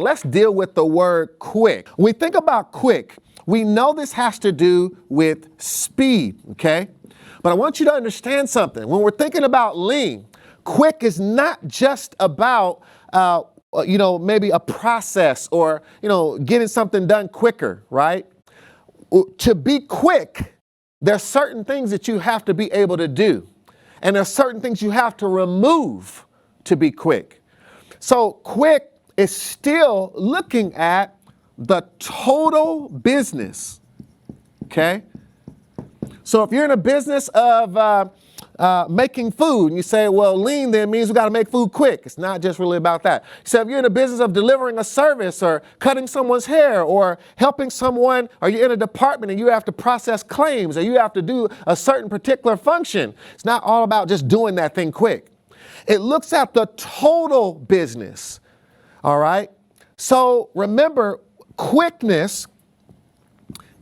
Let's deal with the word quick. When we think about quick, we know this has to do with speed, okay? But I want you to understand something. When we're thinking about lean, quick is not just about, maybe a process or, getting something done quicker, right? To be quick, there's certain things that you have to be able to do. And there's certain things you have to remove to be quick. So quick is still looking at the total business, okay? So if you're in a business of making food and you say, well, lean then means we got to make food quick. It's not just really about that. So if you're in a business of delivering a service or cutting someone's hair or helping someone, or you're in a department and you have to process claims or you have to do a certain particular function, it's not all about just doing that thing quick. It looks at the total business, all right? So remember, quickness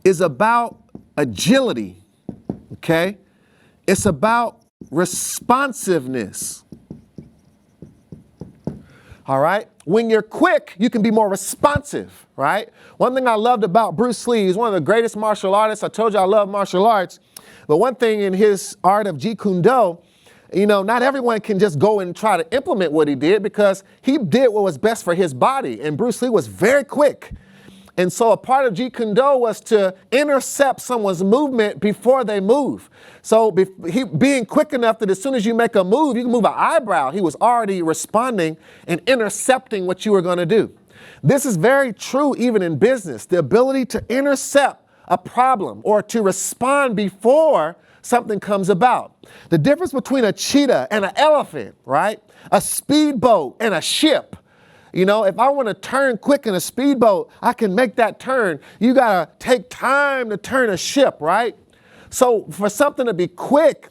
is about agility, okay? It's about responsiveness. All right? When you're quick, you can be more responsive, right? One thing I loved about Bruce Lee, he's one of the greatest martial artists. I told you I love martial arts. But one thing in his art of Jeet Kune Do, not everyone can just go and try to implement what he did because he did what was best for his body. And Bruce Lee was very quick. And so a part of Jeet Kune Do was to intercept someone's movement before they move. So being quick enough that as soon as you make a move, you can move an eyebrow. He was already responding and intercepting what you were going to do. This is very true even in business. The ability to intercept a problem or to respond before something comes about. The difference between a cheetah and an elephant, right? A speedboat and a ship. If I want to turn quick in a speedboat, I can make that turn. You got to take time to turn a ship, right? So for something to be quick,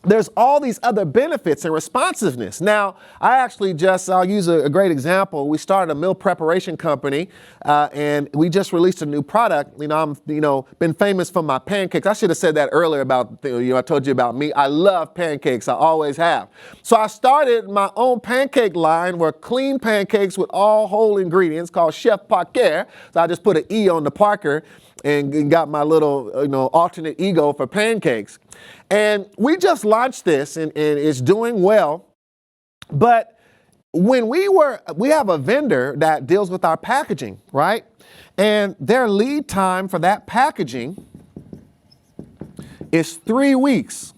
there's all these other benefits and responsiveness. Now, I'll use a great example. We started a meal preparation company, and we just released a new product. I'm been famous for my pancakes. I should have said that earlier about, I told you about me. I love pancakes. I always have. So I started my own pancake line where clean pancakes with all whole ingredients called Chef Parker. So I just put an E on the Parker and got my little, alternate ego for pancakes. And we just launched this and it's doing well. But when we have a vendor that deals with our packaging, right? And their lead time for that packaging is 3 weeks.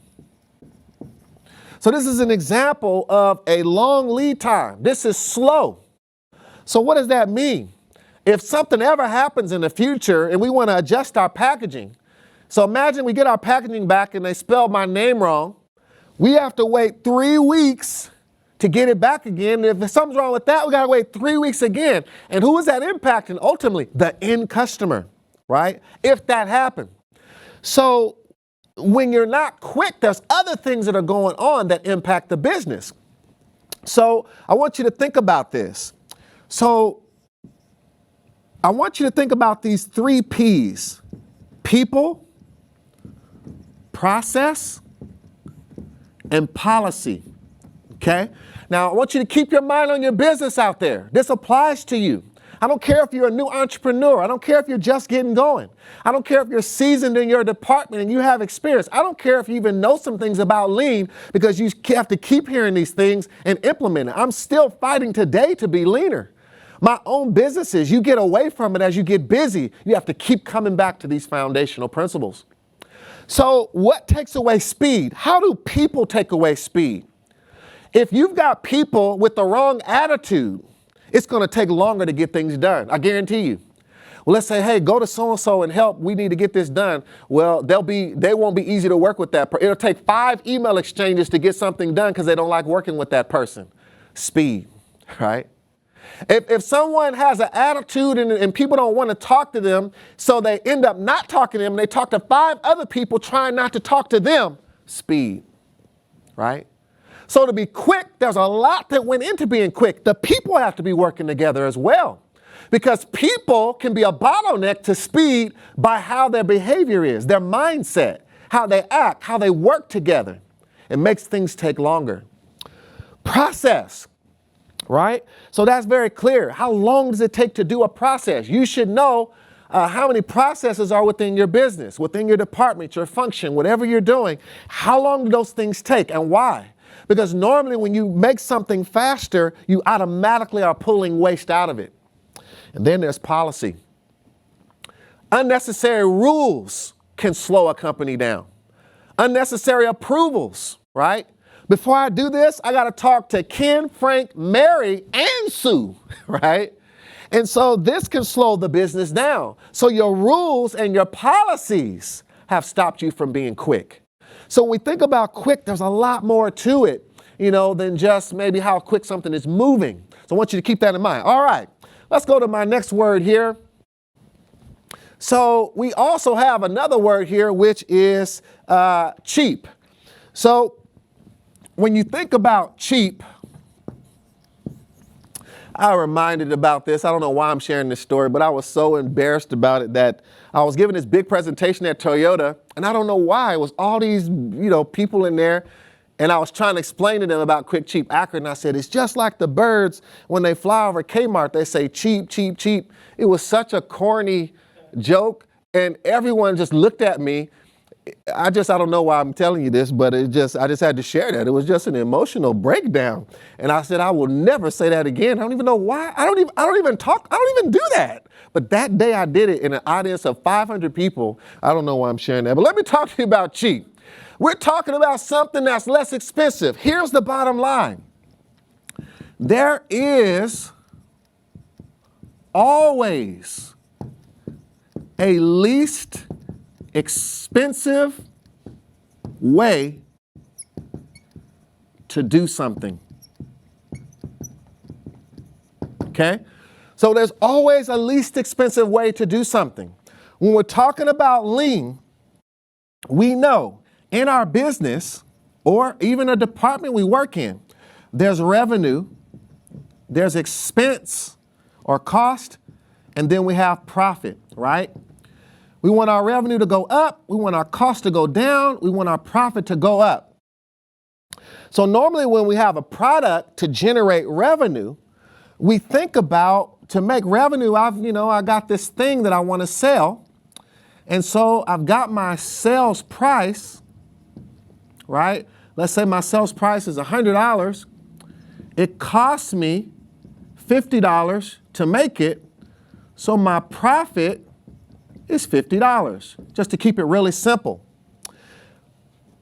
So this is an example of a long lead time. This is slow. So what does that mean? If something ever happens in the future and we want to adjust our packaging, so imagine we get our packaging back and they spelled my name wrong. We have to wait 3 weeks to get it back again. If something's wrong with that, we got to wait 3 weeks again. And who is that impacting? Ultimately, the end customer, right? If that happened. So when you're not quick, there's other things that are going on that impact the business. So I want you to think about this. So I want you to think about these 3 P's: people, process, and policy, okay? Now, I want you to keep your mind on your business out there. This applies to you. I don't care if you're a new entrepreneur. I don't care if you're just getting going. I don't care if you're seasoned in your department and you have experience. I don't care if you even know some things about lean, because you have to keep hearing these things and implement it. I'm still fighting today to be leaner. My own businesses, you get away from it as you get busy. You have to keep coming back to these foundational principles. So what takes away speed? How do people take away speed? If you've got people with the wrong attitude, it's going to take longer to get things done. I guarantee you. Well, let's say, hey, go to so-and-so and help. We need to get this done. Well, they won't be easy to work with that. It'll take 5 email exchanges to get something done because they don't like working with that person. Speed, right? If someone has an attitude and people don't want to talk to them, so they end up not talking to them, and they talk to 5 other people trying not to talk to them, speed, right? So to be quick, there's a lot that went into being quick. The people have to be working together as well, because people can be a bottleneck to speed by how their behavior is, their mindset, how they act, how they work together. It makes things take longer. Process. right? So that's very clear. How long does it take to do a process? You should know how many processes are within your business, within your department, your function, whatever you're doing. How long do those things take and why? Because normally when you make something faster, you automatically are pulling waste out of it. And then there's policy. Unnecessary rules can slow a company down. Unnecessary approvals, right? Before I do this, I got to talk to Ken, Frank, Mary, and Sue, right? And so this can slow the business down. So your rules and your policies have stopped you from being quick. So when we think about quick, there's a lot more to it, than just maybe how quick something is moving. So I want you to keep that in mind. All right, let's go to my next word here. So we also have another word here, which is cheap. So when you think about cheap, I reminded about this. I don't know why I'm sharing this story, but I was so embarrassed about it that I was giving this big presentation at Toyota, and I don't know why. It was all these, people in there, and I was trying to explain to them about quick, cheap, accurate, and I said, it's just like the birds when they fly over Kmart, they say cheap, cheap, cheap. It was such a corny joke, and everyone just looked at me. I don't know why I'm telling you this, but I just had to share that. It was just an emotional breakdown. And I said, I will never say that again. I don't even know why. I don't even do that. But that day I did it in an audience of 500 people. I don't know why I'm sharing that, but let me talk to you about cheap. We're talking about something that's less expensive. Here's the bottom line. There is always a least expensive way to do something. Okay? So there's always a least expensive way to do something. When we're talking about lean, we know in our business or even a department we work in, there's revenue, there's expense or cost, and then we have profit, right? We want our revenue to go up. We want our cost to go down. We want our profit to go up. So normally when we have a product to generate revenue, we think about to make revenue, I got this thing that I want to sell. And so I've got my sales price, right? Let's say my sales price is $100. It costs me $50 to make it. So my profit is $50, just to keep it really simple.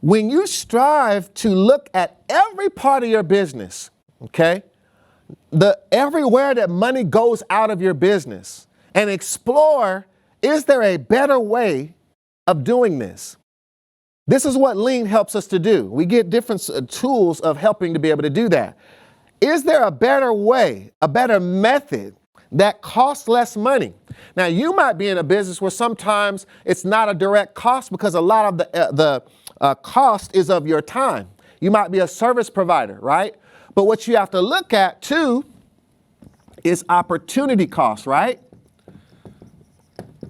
When you strive to look at every part of your business, okay, everywhere that money goes out of your business and explore, is there a better way of doing this? This is what lean helps us to do. We get different tools of helping to be able to do that. Is there a better way, a better method that costs less money? Now, you might be in a business where sometimes it's not a direct cost because a lot of the cost is of your time. You might be a service provider, right? But what you have to look at too is opportunity cost, right?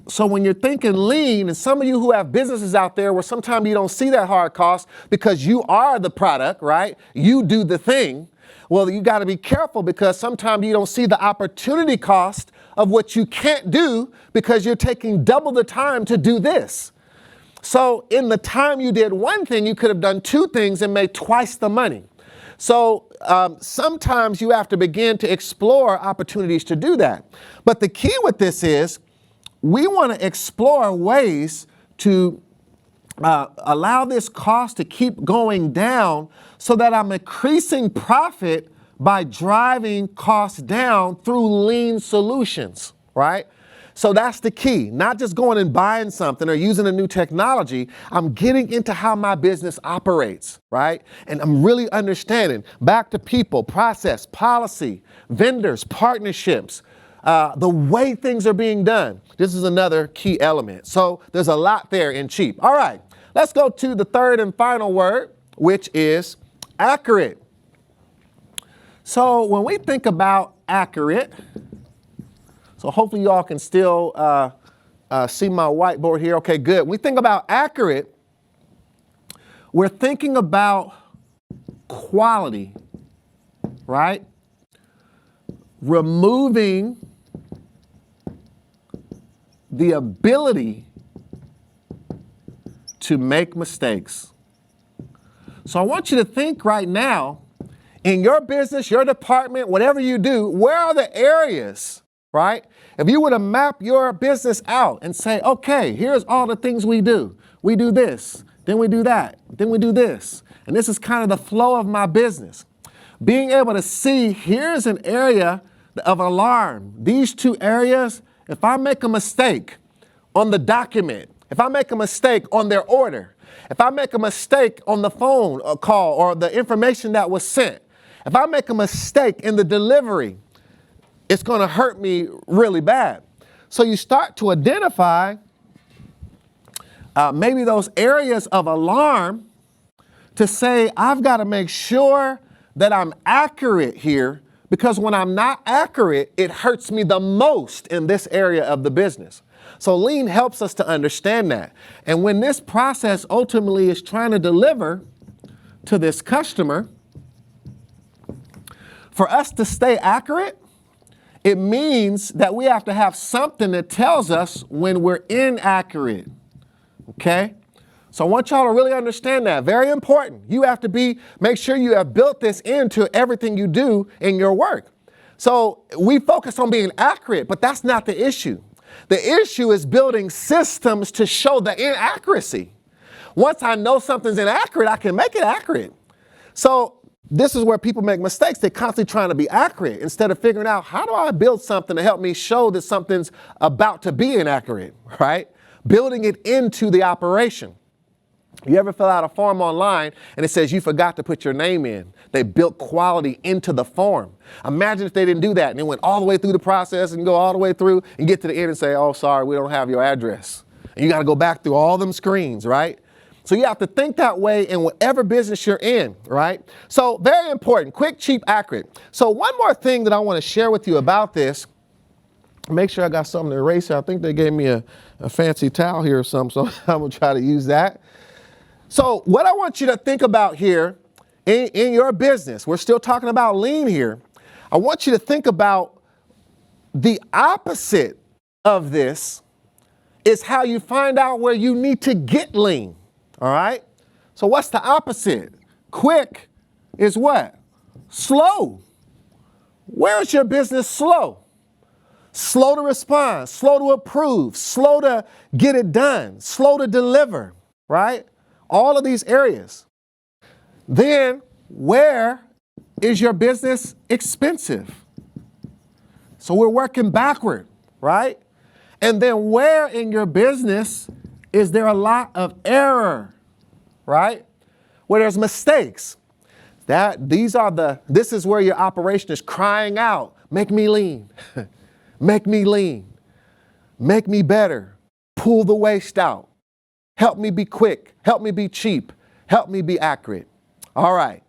So when you're thinking lean, and some of you who have businesses out there where sometimes you don't see that hard cost because you are the product, right? You do the thing. Well, you got to be careful because sometimes you don't see the opportunity cost of what you can't do because you're taking double the time to do this. So in the time you did one thing, you could have done two things and made twice the money. So sometimes you have to begin to explore opportunities to do that. But the key with this is we want to explore ways to allow this cost to keep going down so that I'm increasing profit by driving costs down through lean solutions, right? So that's the key, not just going and buying something or using a new technology. I'm getting into how my business operates, right? And I'm really understanding back to people, process, policy, vendors, partnerships, the way things are being done. This is another key element. So there's a lot there in cheap. All right, let's go to the third and final word, which is accurate. So when we think about accurate, so hopefully you all can still see my whiteboard here. Okay, good. When we think about accurate, we're thinking about quality, right? removing the ability to make mistakes. So I want you to think right now, in your business, your department, whatever you do, where are the areas, right? If you were to map your business out and say, okay, here's all the things we do. We do this, then we do that, then we do this. And this is kind of the flow of my business. Being able to see, here's an area of alarm. These two areas, if I make a mistake on the document, if I make a mistake on their order, if I make a mistake on the phone call or the information that was sent, if I make a mistake in the delivery, it's going to hurt me really bad. So you start to identify maybe those areas of alarm to say, I've got to make sure that I'm accurate here, because when I'm not accurate, it hurts me the most in this area of the business. So lean helps us to understand that. And when this process ultimately is trying to deliver to this customer, for us to stay accurate, it means that we have to have something that tells us when we're inaccurate, okay? So I want y'all to really understand that. Very important. You have to make sure you have built this into everything you do in your work. So we focus on being accurate, but that's not the issue. The issue is building systems to show the inaccuracy. Once I know something's inaccurate, I can make it accurate. So this is where people make mistakes. They're constantly trying to be accurate instead of figuring out, how do I build something to help me show that something's about to be inaccurate, right? Building it into the operation. You ever fill out a form online and it says you forgot to put your name in? They built quality into the form. Imagine if they didn't do that and it went all the way through the process and go all the way through and get to the end and say, oh, sorry, we don't have your address. And you got to go back through all them screens, right? So you have to think that way in whatever business you're in, right? So very important, quick, cheap, accurate. So one more thing that I want to share with you about this. Make sure I got something to erase here. I think they gave me a fancy towel here or something, so I'm going to try to use that. So what I want you to think about here in your business, we're still talking about lean here. I want you to think about the opposite of this is how you find out where you need to get lean. All right. So what's the opposite? Quick is what? Slow. Where is your business slow? Slow to respond, slow to approve, slow to get it done, slow to deliver, right? All of these areas. Then where is your business expensive? So we're working backward, right? And then where in your business is there a lot of error, right? Where there's mistakes. This is where your operation is crying out, make me lean, make me lean, make me better, pull the waste out, help me be quick, help me be cheap, help me be accurate. All right.